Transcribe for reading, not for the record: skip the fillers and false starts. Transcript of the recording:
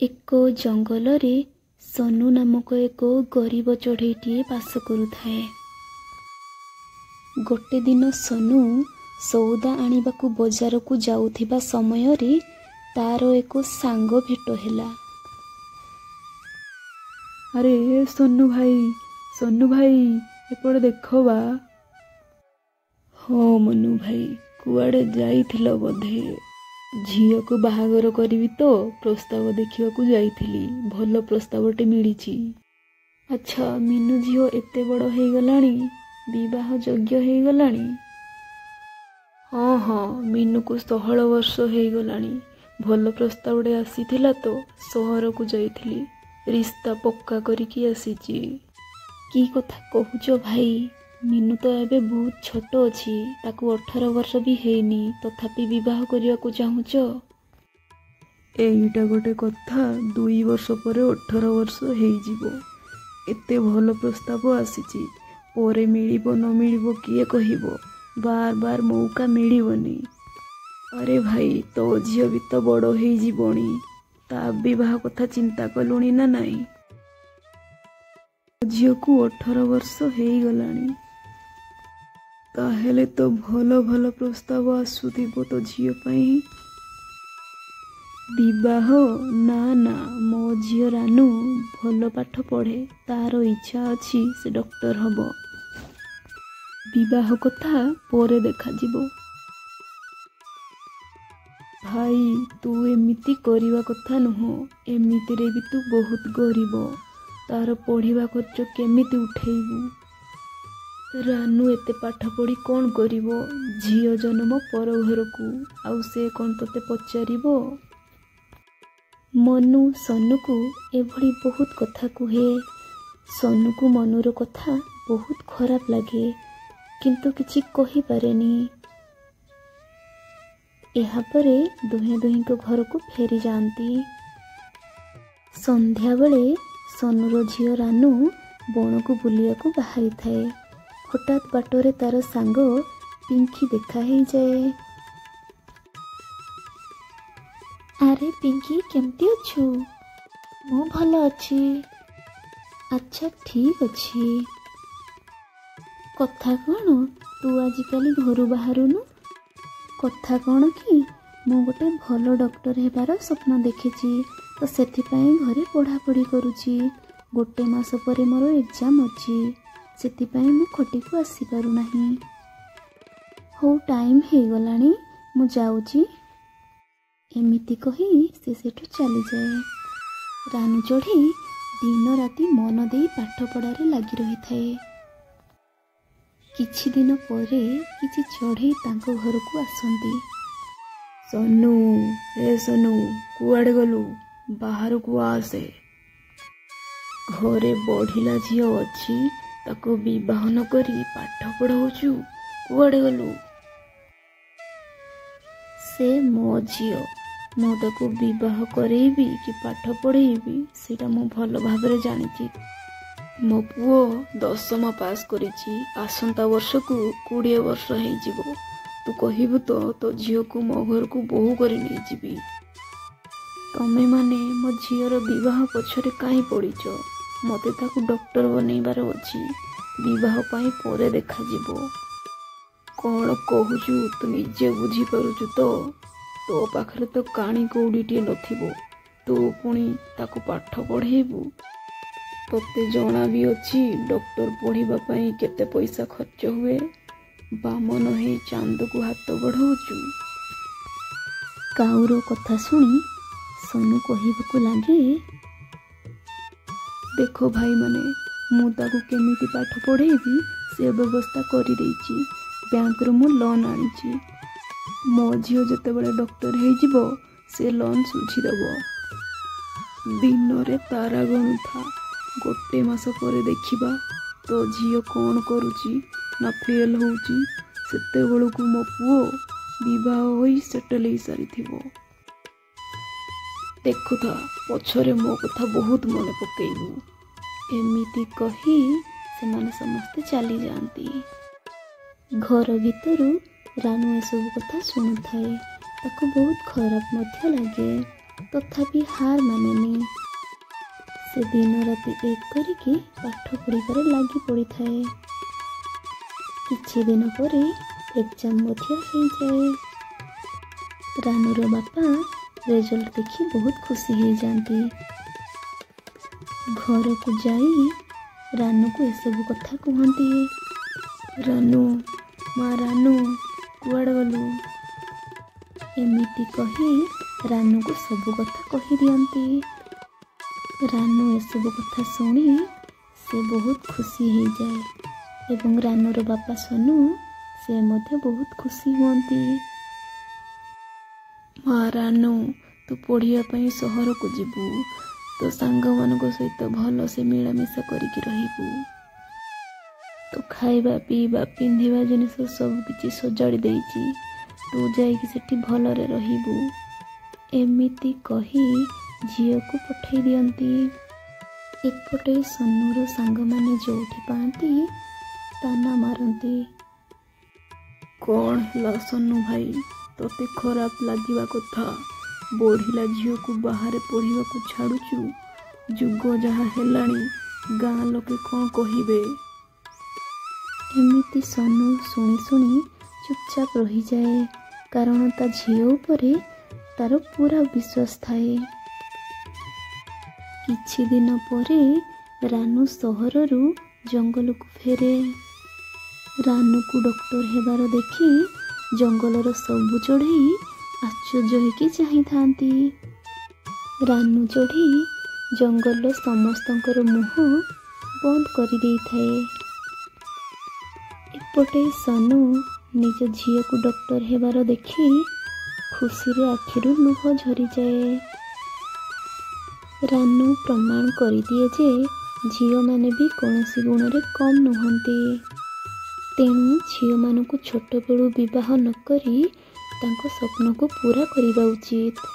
ଏକ ଜଙ୍ଗଲରେ ସନୁ ନାମକ ଏକ ଗରିବ ଚଢ଼େଇଟିଏ ବାସ କରୁଥାଏ। ଗୋଟେ ଦିନ ସନୁ ସଉଦା ଆଣିବାକୁ ବଜାରକୁ ଯାଉଥିବା ସମୟରେ ତାର ଏକ ସାଙ୍ଗ ଭେଟ ହେଲା। ଆରେ ସନୁ ଭାଇ ଏପଟେ ଦେଖ ବା। ହଁ ମନୁ ଭାଇ, କୁଆଡ଼େ ଯାଇଥିଲ ବୋଧେ? ଝିଅକୁ ବାହାଘର କରିବି ତ ପ୍ରସ୍ତାବ ଦେଖିବାକୁ ଯାଇଥିଲି। ଭଲ ପ୍ରସ୍ତାବଟେ ମିଳିଛି। ଆଚ୍ଛା, ମିନୁ ଝିଅ ଏତେ ବଡ଼ ହେଇଗଲାଣି, ବିବାହ ଯୋଗ୍ୟ ହେଇଗଲାଣି? ହଁ, ମିନୁକୁ 16 ବର୍ଷ ହେଇଗଲାଣି। ଭଲ ପ୍ରସ୍ତାବଟେ ଆସିଥିଲା ତ ସହରକୁ ଯାଇଥିଲି। ରିସ୍ତା ପକ୍କା କରିକି ଆସିଛି। କି କଥା କହୁଛ ଭାଇ? ମିନୁ ତ ଏବେ ବହୁତ ଛୋଟ ଅଛି, ତାକୁ 18 ବର୍ଷ ବି ହେଇନି, ତଥାପି ବିବାହ କରିବାକୁ ଚାହୁଁଛ? ଏଇଟା ଗୋଟେ କଥା, 2 ବର୍ଷ ପରେ 18 ବର୍ଷ ହେଇଯିବ। ଏତେ ଭଲ ପ୍ରସ୍ତାବ ଆସିଛି, ପରେ ମିଳିବ ନ ମିଳିବ କିଏ କହିବ? ବାର ମୌକା ମିଳିବନି। ଆରେ ଭାଇ, ତୋ ଝିଅ ବି ତ ବଡ଼ ହେଇଯିବଣି, ତା ବିବାହ କଥା ଚିନ୍ତା କଲୁଣି ନା ନାଇଁ? ଝିଅକୁ 18 ବର୍ଷ ହେଇଗଲାଣି, ତାହେଲେ ତ ଭଲ ପ୍ରସ୍ତାବ ଆସୁଥିବ ତୋ ଝିଅ ପାଇଁ। ବିବାହ? ନା, ମୋ ଝିଅ ରାନୁ ଭଲ ପାଠ ପଢ଼େ, ତାର ଇଚ୍ଛା ଅଛି ସେ ଡକ୍ଟର ହବ। ବିବାହ କଥା ପରେ ଦେଖାଯିବ। ଭାଇ, ତୁ ଏମିତି କରିବା କଥା ନୁହଁ। ଏମିତିରେ ବି ତୁ ବହୁତ ଗରିବ, ତାର ପଢ଼ିବା ଖର୍ଚ୍ଚ କେମିତି ଉଠେଇବୁ? ରାନୁ ଏତେ ପାଠ ପଢ଼ି କ'ଣ କରିବ? ଝିଅ ଜନ୍ମ ପର ଘରକୁ, ଆଉ ସେ କ'ଣ ତୋତେ ପଚାରିବ? ମନୁ ସନୁକୁ ଏଭଳି ବହୁତ କଥା କୁହେ। ସନୁକୁ ମନୁର କଥା ବହୁତ ଖରାପ ଲାଗେ, କିନ୍ତୁ କିଛି କହିପାରେନି। ଏହାପରେ ଦୁହେଁଙ୍କ ଘରକୁ ଫେରି ଯାଆନ୍ତି। ସନ୍ଧ୍ୟାବେଳେ ସନୁର ଝିଅ ରାନୁ ବଣକୁ ବୁଲିବାକୁ ବାହାରିଥାଏ। ହଠାତ୍ ବାଟରେ ତାର ସାଙ୍ଗ ପିଙ୍କି ଦେଖା ହେଇଯାଏ। ଆରେ ପିଙ୍କି, କେମିତି ଅଛୁ? ମୁଁ ଭଲ ଅଛି। ଆଚ୍ଛା, ଠିକ୍ ଅଛି। କଥା କ'ଣ? ତୁ ଆଜିକାଲି ଘରୁ ବାହାରୁନୁ? କଥା କ'ଣ କି, ମୁଁ ଗୋଟେ ଭଲ ଡକ୍ଟର ହେବାର ସ୍ୱପ୍ନ ଦେଖିଛି, ତ ସେଥିପାଇଁ ଘରେ ପଢ଼ାପଢ଼ି କରୁଛି। 1 ମାସ ପରେ ମୋର ଏକ୍ଜାମ୍ ଅଛି, ସେଥିପାଇଁ ମୁଁ ଖଟିକୁ ଆସିପାରୁନାହିଁ। ହଉ, ଟାଇମ୍ ହେଇଗଲାଣି, ମୁଁ ଯାଉଛି। ଏମିତି କହି ସେ ସେଠୁ ଚାଲିଯାଏ। ରାନୁ ଚଢ଼େଇ ଦିନ ରାତି ମନ ଦେଇ ପାଠ ପଢ଼ାରେ ଲାଗି ରହିଥାଏ। କିଛି ଦିନ ପରେ କିଛି ଚଢ଼େଇ ତାଙ୍କ ଘରକୁ ଆସନ୍ତି। ସନୁ, କୁଆଡ଼େ ଗଲୁ? ବାହାରକୁ ଆସେ। ଘରେ ବଢ଼ିଲା ଝିଅ ଅଛି, ତାକୁ ବିବାହ ନ କରି ପାଠ ପଢ଼ଉଛୁ, କୁଆଡ଼େ ଗଲୁ? ସେ ମୋ ଝିଅ, ମୁଁ ତାକୁ ବିବାହ କରେଇବି କି ପାଠ ପଢ଼େଇବି ସେଇଟା ମୁଁ ଭଲ ଭାବରେ ଜାଣିଛି। ମୋ ପୁଅ 10ମ ପାସ୍ କରିଛି, ଆସନ୍ତା ବର୍ଷକୁ 20 ବର୍ଷ ହେଇଯିବ। ତୁ କହିବୁ ତ ତୋ ଝିଅକୁ ମୋ ଘରକୁ ବୋହୂ କରି ନେଇଯିବି। ତମେମାନେ ମୋ ଝିଅର ବିବାହ ପଛରେ କାହିଁ ପଡ଼ିଛ? ମୋତେ ତାକୁ ଡକ୍ଟର ବନେଇବାର ଅଛି। ବିବାହ ପାଇଁ ପରେ ଦେଖାଯିବ। କ'ଣ କହୁଛୁ ତୁ ନିଜେ ବୁଝିପାରୁଛୁ ତ? ତୋ ପାଖରେ ତ କାଣି କଉଡ଼ିଟିଏ ନଥିବ, ତୁ ପୁଣି ତାକୁ ପାଠ ପଢ଼େଇବୁ? ତୋତେ ଜଣା ବି ଅଛି ଡକ୍ଟର ପଢ଼ିବା ପାଇଁ କେତେ ପଇସା ଖର୍ଚ୍ଚ ହୁଏ। ବାମନ ହେଇ ଚାନ୍ଦକୁ ହାତ ବଢ଼ଉଛୁ। କାଉର କଥା ଶୁଣି ସନୁ କହିବାକୁ ଲାଗେ, ଦେଖ ଭାଇମାନେ, ମୁଁ ତାକୁ କେମିତି ପାଠ ପଢ଼େଇବି ସେ ବ୍ୟବସ୍ଥା କରିଦେଇଛି। ବ୍ୟାଙ୍କରୁ ମୁଁ ଲୋନ୍ ଆଣିଛି। ମୋ ଝିଅ ଯେତେବେଳେ ଡକ୍ଟର ହେଇଯିବ ସେ ଲୋନ୍ ଶୁଝିଦେବ। ଦିନରେ ତାରା ଗଣୁଥା, 1 ମାସ ପରେ ଦେଖିବା ତୋ ଝିଅ କ'ଣ କରୁଛି ନା ଫେଲ୍ ହେଉଛି। ସେତେବେଳକୁ ମୋ ପୁଅ ବିବାହ ହୋଇ ସେଟଲ୍ ହେଇସାରିଥିବ। ଦେଖୁଥା, ପଛରେ ମୋ କଥା ବହୁତ ମନେ ପକେଇବୁ। ଏମିତି କହି ସେମାନେ ସମସ୍ତେ ଚାଲିଯାଆନ୍ତି। ଘର ଭିତରୁ ରାନୁ ଏସବୁ କଥା ଶୁଣୁଥାଏ। ତାକୁ ବହୁତ ଖରାପ ମଧ୍ୟ ଲାଗେ। ତଥାପି ହାର ମାନେନି। ସେ ଦିନ ରାତି ଏକ କରିକି ପାଠ ପଢ଼ିବାରେ ଲାଗି ପଡ଼ିଥାଏ। କିଛି ଦିନ ପରେ ଏକ୍ଜାମ୍ ମଧ୍ୟ ହେଇଯାଏ। ରାନୁର ବାପା ରେଜଲ୍ଟ ଦେଖି ବହୁତ ଖୁସି ହେଇଯାଆନ୍ତି। ଘରକୁ ଯାଇ ରାନୁକୁ ଏସବୁ କଥା କୁହନ୍ତି। ରାନୁ, ମା ରାନୁ, କୁଆଡ଼େ ଗଲୁ? ଏମିତି କହି ରାନୁକୁ ସବୁ କଥା କହିଦିଅନ୍ତି। ରାନୁ ଏସବୁ କଥା ଶୁଣି ସେ ବହୁତ ଖୁସି ହେଇଯାଏ ଏବଂ ରାନୁର ବାପା ସୋନୁ ସେ ମଧ୍ୟ ବହୁତ ଖୁସି ହୁଅନ୍ତି। ମା ରାନୁ, ତୁ ପଢ଼ିବା ପାଇଁ ସହରକୁ ଯିବୁ। ତୋ ସାଙ୍ଗମାନଙ୍କ ସହିତ ଭଲସେ ମିଳାମିଶା କରିକି ରହିବୁ। ତୋ ଖାଇବା ପିଇବା ପିନ୍ଧିବା ଜିନିଷ ସବୁ କିଛି ସଜାଡ଼ି ଦେଇଛି। ତୁ ଯାଇକି ସେଠି ଭଲରେ ରହିବୁ। ଏମିତି କହି ଝିଅକୁ ପଠାଇ ଦିଅନ୍ତି। ଏପଟେ ସୋନୁର ସାଙ୍ଗମାନେ ଯୋଉଠି ପାଆନ୍ତି ତାନା ମାରନ୍ତି। କ'ଣ ହେଲା ସୋନୁ ଭାଇ, ତୋତେ ଖରାପ ଲାଗିବା କଥା। ବଢ଼ିଲା ଝିଅକୁ ବାହାରେ ପଢ଼ିବାକୁ ଛାଡ଼ୁଛୁ। ଯୁଗ ଯାହା ହେଲାଣି, ଗାଁ ଲୋକେ କ'ଣ କହିବେ? ଏମିତି ସୋନୁ ଶୁଣି ଶୁଣି ଚୁପଚାପ ରହିଯାଏ, କାରଣ ତା ଝିଅ ଉପରେ ତାର ପୁରା ବିଶ୍ୱାସ ଥାଏ। କିଛି ଦିନ ପରେ ରାନୁ ସହରରୁ ଜଙ୍ଗଲକୁ ଫେରେ। ରାନୁକୁ ଡକ୍ଟର ହେବାର ଦେଖି ଜଙ୍ଗଲର ସବୁ ଚଢ଼େଇ ଆଶ୍ଚର୍ଯ୍ୟ ହେଇକି ଚାହିଁଥାନ୍ତି। ରାନୁ ଚଢ଼େଇ ଜଙ୍ଗଲର ସମସ୍ତଙ୍କର ମୁହଁ ବନ୍ଦ କରିଦେଇଥାଏ। ଏପଟେ ସୋନୁ ନିଜ ଝିଅକୁ ଡକ୍ଟର ହେବାର ଦେଖି ଖୁସିରେ ଆଖିରୁ ଲୁହ ଝରିଯାଏ। ରାନୁ ପ୍ରମାଣ କରିଦିଏ ଯେ ଝିଅମାନେ ବି କୌଣସି ଗୁଣରେ କମ୍ ନୁହନ୍ତି। ତେଣୁ ଝିଅମାନଙ୍କୁ ଛୋଟବେଳୁ ବିବାହ ନ କରି ତାଙ୍କ ସ୍ୱପ୍ନକୁ ପୂରା କରିବା ଉଚିତ।